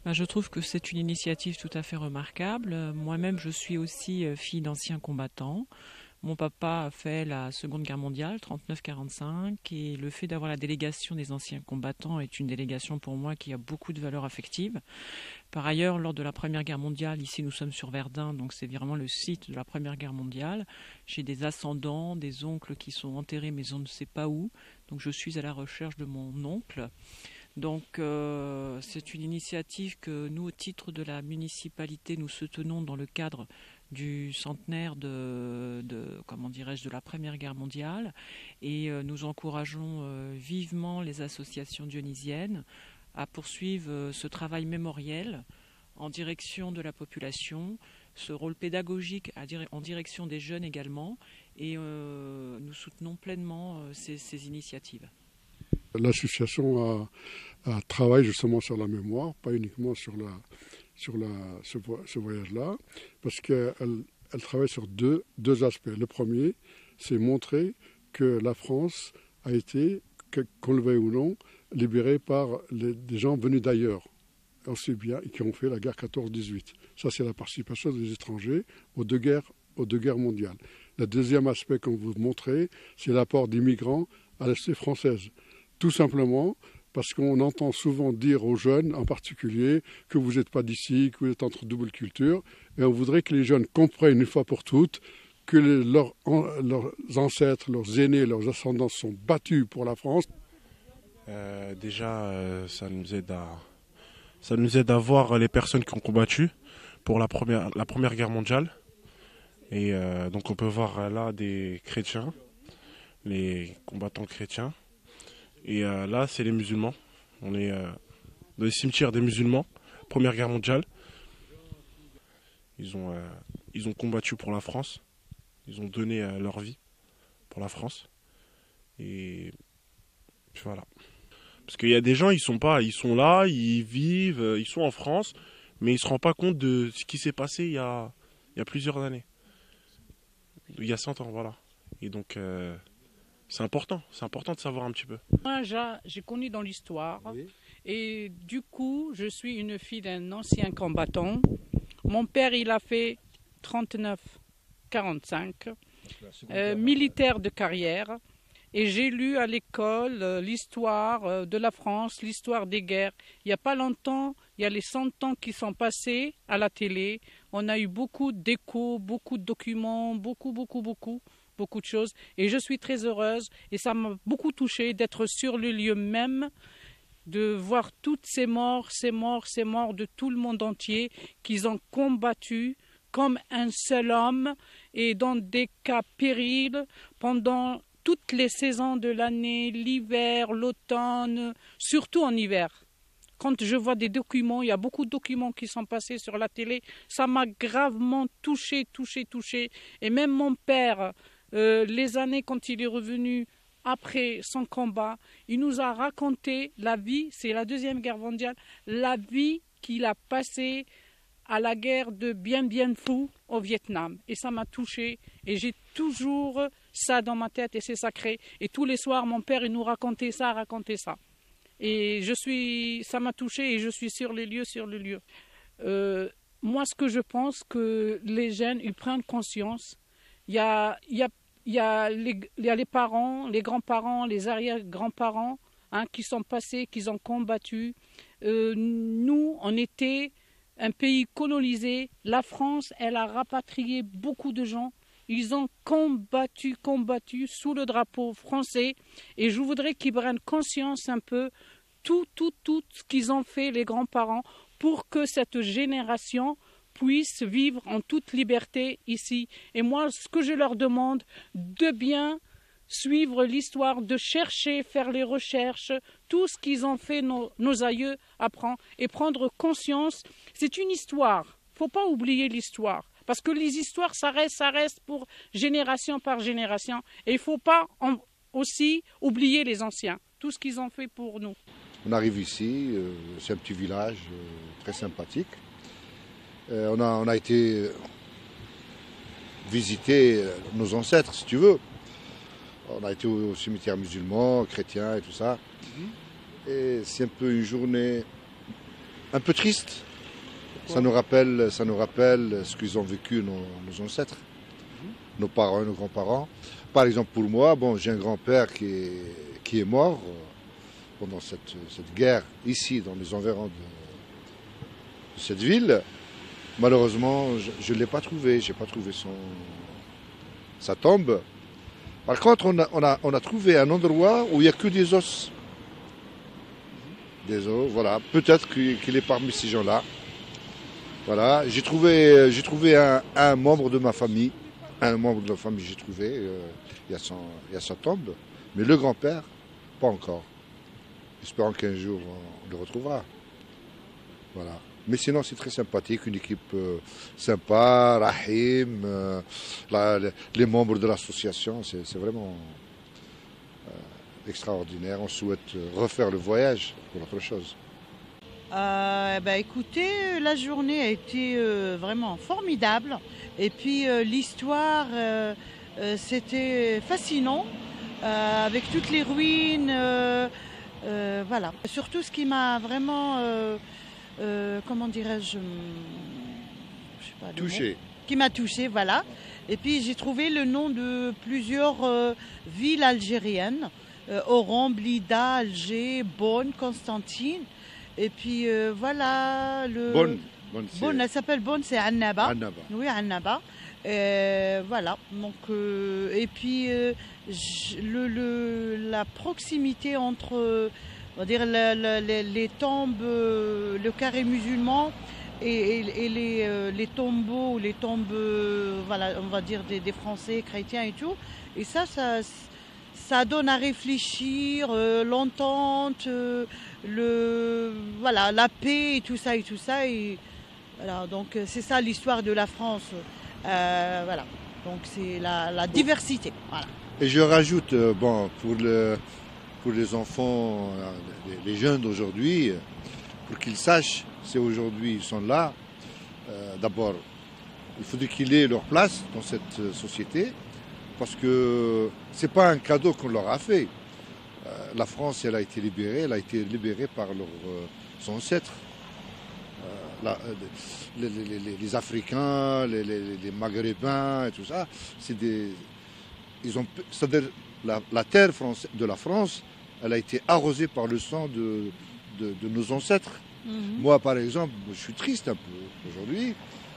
Ben, je trouve que c'est une initiative tout à fait remarquable. Moi-même, je suis aussi fille d'anciens combattants. Mon papa a fait la Seconde Guerre mondiale, 39-45, et le fait d'avoir la délégation des anciens combattants est une délégation pour moi qui a beaucoup de valeur affective. Par ailleurs, lors de la Première Guerre mondiale, ici nous sommes sur Verdun, donc c'est vraiment le site de la Première Guerre mondiale. J'ai des ascendants, des oncles qui sont enterrés mais on ne sait pas où, donc je suis à la recherche de mon oncle. Donc c'est une initiative que nous, au titre de la municipalité, nous soutenons dans le cadre du centenaire comment dirais-je, de la Première Guerre mondiale, et nous encourageons vivement les associations dionysiennes à poursuivre ce travail mémoriel en direction de la population, ce rôle pédagogique en direction des jeunes également, et nous soutenons pleinement ces initiatives. L'association travaille justement sur la mémoire, pas uniquement sur ce voyage-là, parce qu'elle travaille sur deux aspects. Le premier, c'est montrer que la France a été, qu'on le veuille ou non, libérée par des gens venus d'ailleurs, aussi bien, qui ont fait la guerre 14-18. Ça, c'est la participation des étrangers aux deux guerres mondiales. Le deuxième aspect qu'on vous montrer, c'est l'apport des migrants à la société française. Tout simplement parce qu'on entend souvent dire aux jeunes en particulier que vous n'êtes pas d'ici, que vous êtes entre double culture, et on voudrait que les jeunes comprennent une fois pour toutes que leurs ancêtres, leurs aînés, leurs ascendants sont battus pour la France. Ça nous aide à voir les personnes qui ont combattu pour la première guerre mondiale. Et donc on peut voir là des chrétiens, les combattants chrétiens. Et là, c'est les musulmans. On est dans les cimetières des musulmans, Première Guerre mondiale. Ils ont combattu pour la France. Ils ont donné leur vie pour la France. Et puis voilà. Parce qu'il y a des gens, ils sont là, ils vivent, ils sont en France, mais ils ne se rendent pas compte de ce qui s'est passé il y a plusieurs années. Il y a 100 ans, voilà. Et donc... c'est important de savoir un petit peu. Moi, j'ai connu dans l'histoire, Oui. Et du coup, je suis une fille d'un ancien combattant. Mon père, il a fait 39-45, militaire de carrière. Et j'ai lu à l'école l'histoire de la France, l'histoire des guerres. Il n'y a pas longtemps, il y a les 100 ans qui sont passés à la télé. On a eu beaucoup d'échos, beaucoup de documents, beaucoup de choses. Et je suis très heureuse et ça m'a beaucoup touchée d'être sur le lieu même, de voir toutes ces morts de tout le monde entier qu'ils ont combattu comme un seul homme et dans des cas périls pendant toutes les saisons de l'année, l'hiver, l'automne, surtout en hiver. Quand je vois des documents, il y a beaucoup de documents qui sont passés sur la télé, ça m'a gravement touchée. Et même mon père, les années quand il est revenu après son combat, il nous a raconté la vie, c'est la Deuxième Guerre mondiale, la vie qu'il a passée à la guerre de Bien Phu au Vietnam. Et ça m'a touchée et j'ai toujours ça dans ma tête et c'est sacré. Et tous les soirs, mon père, il nous racontait ça. Et ça m'a touchée et je suis sur le lieu. Moi, ce que je pense que les jeunes, ils prennent conscience. Il y a les parents, les grands-parents, les arrière-grands-parents qui sont passés, qui ont combattu. Nous, on était un pays colonisé. La France, elle a rapatrié beaucoup de gens. Ils ont combattu sous le drapeau français. Et je voudrais qu'ils prennent conscience un peu tout ce qu'ils ont fait, les grands-parents, pour que cette génération puisse vivre en toute liberté ici. Et moi, ce que je leur demande, de bien suivre l'histoire, de chercher, faire les recherches, tout ce qu'ils ont fait, nos aïeux, apprendre et prendre conscience. C'est une histoire. Il ne faut pas oublier l'histoire. Parce que les histoires, ça reste pour génération par génération. Et il ne faut pas aussi oublier les anciens, tout ce qu'ils ont fait pour nous. On arrive ici, c'est un petit village très sympathique. On a été visiter nos ancêtres, si tu veux. On a été au cimetière musulman, chrétien et tout ça. Et c'est un peu une journée un peu triste. Ça nous rappelle ce qu'ils ont vécu nos ancêtres, nos parents et nos grands-parents. Par exemple, pour moi, bon, j'ai un grand-père qui est mort pendant cette guerre ici, dans les environs de cette ville. Malheureusement, je ne l'ai pas trouvé. Je n'ai pas trouvé sa tombe. Par contre, on a trouvé un endroit où il n'y a que des os. Des os, voilà. Peut-être qu'il est parmi ces gens-là. Voilà. J'ai trouvé un membre de ma famille. Un membre de la famille, j'ai trouvé. Il y a sa tombe. Mais le grand-père, pas encore. Espérons qu'un jour, on le retrouvera. Voilà. Mais sinon, c'est très sympathique, une équipe sympa, rahim, les membres de l'association, c'est vraiment extraordinaire. On souhaite refaire le voyage pour autre chose. Écoutez, la journée a été vraiment formidable. Et puis l'histoire, c'était fascinant, avec toutes les ruines. Voilà. Surtout ce qui m'a vraiment... comment dirais-je, touché. Qui m'a touché, voilà. Et puis j'ai trouvé le nom de plusieurs villes algériennes, Oran, Blida, Alger, Bonn, Constantine. Et puis voilà, Bonn, elle s'appelle Bonn, c'est Annaba. Annaba. Oui, Annaba. Voilà. Donc, et puis la proximité entre on va dire les tombes, le carré musulman et les tombeaux, les tombes, voilà, on va dire des Français chrétiens et tout. Et ça donne à réfléchir, l'entente, voilà, la paix et tout ça et tout ça. Et voilà, donc c'est ça l'histoire de la France. Voilà, donc c'est la diversité. Voilà. Et je rajoute, bon, pour les enfants, les jeunes d'aujourd'hui, pour qu'ils sachent, c'est aujourd'hui ils sont là. D'abord, il faudrait qu'ils aient leur place dans cette société, parce que c'est pas un cadeau qu'on leur a fait. La France, elle a été libérée par leurs ancêtres. Les Africains, les Maghrébins et tout ça, c'est-à-dire la terre de la France, elle a été arrosée par le sang de nos ancêtres. Moi, par exemple, je suis triste un peu aujourd'hui,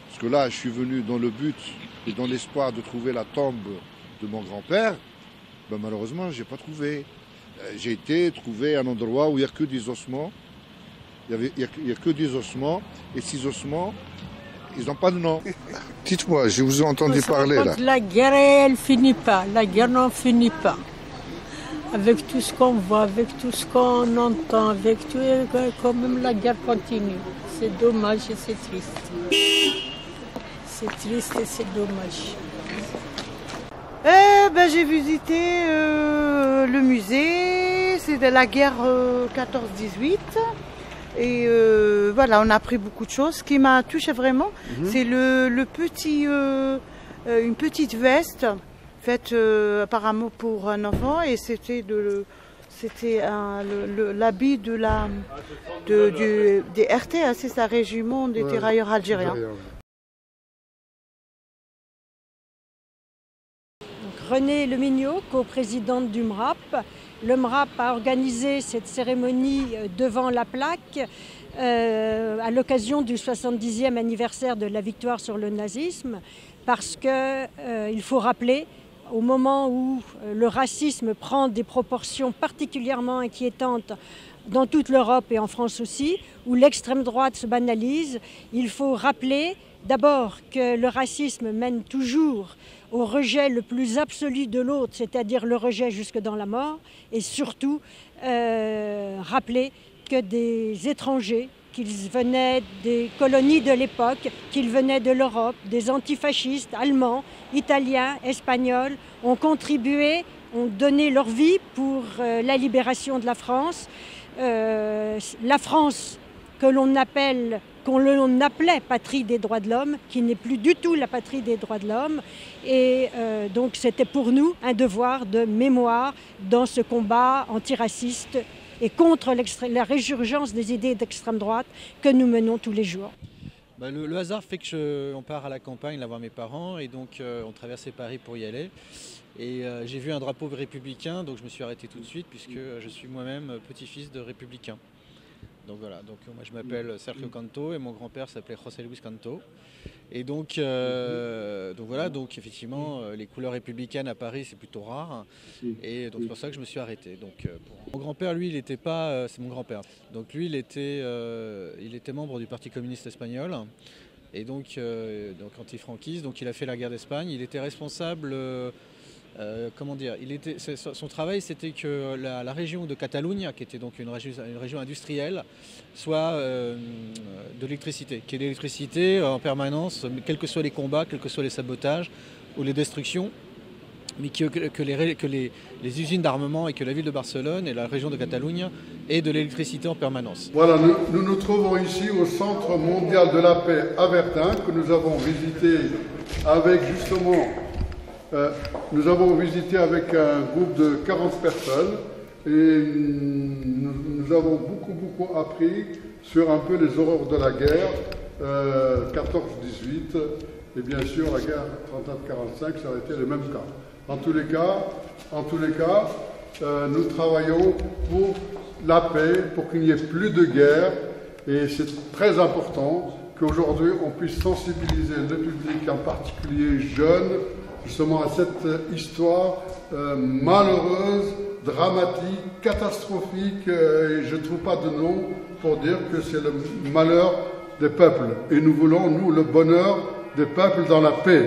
parce que là, je suis venu dans le but et dans l'espoir de trouver la tombe de mon grand-père. Ben, malheureusement, je n'ai pas trouvé. J'ai été trouver un endroit où il n'y a que des ossements. Il n'y a que des ossements, et ces ossements, ils n'ont pas de nom. Dites-moi, je vous ai entendu parler là. La guerre, elle finit pas. La guerre n'en finit pas. Avec tout ce qu'on voit, avec tout ce qu'on entend, avec tout, quand même la guerre continue. C'est dommage et c'est triste. C'est triste et c'est dommage. J'ai visité le musée, c'est de la guerre 14-18. Et voilà, on a appris beaucoup de choses. Ce qui m'a touché vraiment, c'est une petite veste faite apparemment pour un enfant, et c'était l'habit des RTA, c'est ça, Régiment des tirailleurs algériens. Renée Lemignot, co-présidente du MRAP. Le MRAP a organisé cette cérémonie devant la plaque à l'occasion du 70e anniversaire de la victoire sur le nazisme, parce qu'il faut rappeler, au moment où le racisme prend des proportions particulièrement inquiétantes dans toute l'Europe et en France aussi, où l'extrême droite se banalise, il faut rappeler d'abord que le racisme mène toujours au rejet le plus absolu de l'autre, c'est-à-dire le rejet jusque dans la mort, et surtout rappeler que des étrangers, qu'ils venaient des colonies de l'époque, qu'ils venaient de l'Europe, des antifascistes allemands, italiens, espagnols, ont contribué, ont donné leur vie pour la libération de la France. La France qu'on appelait patrie des droits de l'homme, qui n'est plus du tout la patrie des droits de l'homme. Et donc c'était pour nous un devoir de mémoire dans ce combat antiraciste et contre la résurgence des idées d'extrême droite que nous menons tous les jours. Le hasard fait qu'on part à la campagne, là voir mes parents, et donc on traversait Paris pour y aller. Et j'ai vu un drapeau républicain, donc je me suis arrêté tout de suite, puisque je suis moi-même petit-fils de républicains. Donc voilà, donc moi je m'appelle Sergio Canto et mon grand-père s'appelait José Luis Canto. Et donc voilà, donc effectivement les couleurs républicaines à Paris c'est plutôt rare. Et donc c'est pour ça que je me suis arrêté. Donc mon grand-père lui il n'était pas, c'est mon grand-père. Donc lui il était membre du Parti communiste espagnol et donc anti-franquiste. Donc il a fait la guerre d'Espagne. Il était responsable. Son travail c'était que la région de Catalogne, qui était donc une région industrielle, soit de l'électricité, qu'il y ait de l'électricité en permanence, quels que soient les combats, quels que soient les sabotages ou les destructions, mais que les usines d'armement et que la ville de Barcelone et la région de Catalogne aient de l'électricité en permanence. Voilà, nous nous trouvons ici au Centre mondial de la paix à Verdun, que nous avons visité avec justement... nous avons visité avec un groupe de 40 personnes et nous avons beaucoup appris sur un peu les horreurs de la guerre 14-18 et bien sûr la guerre 39-45, ça a été le même cas. En tous les cas, nous travaillons pour la paix, pour qu'il n'y ait plus de guerre et c'est très important qu'aujourd'hui on puisse sensibiliser le public, en particulier jeunes, justement à cette histoire malheureuse, dramatique, catastrophique, et je ne trouve pas de nom pour dire que c'est le malheur des peuples. Et nous voulons, nous, le bonheur des peuples dans la paix.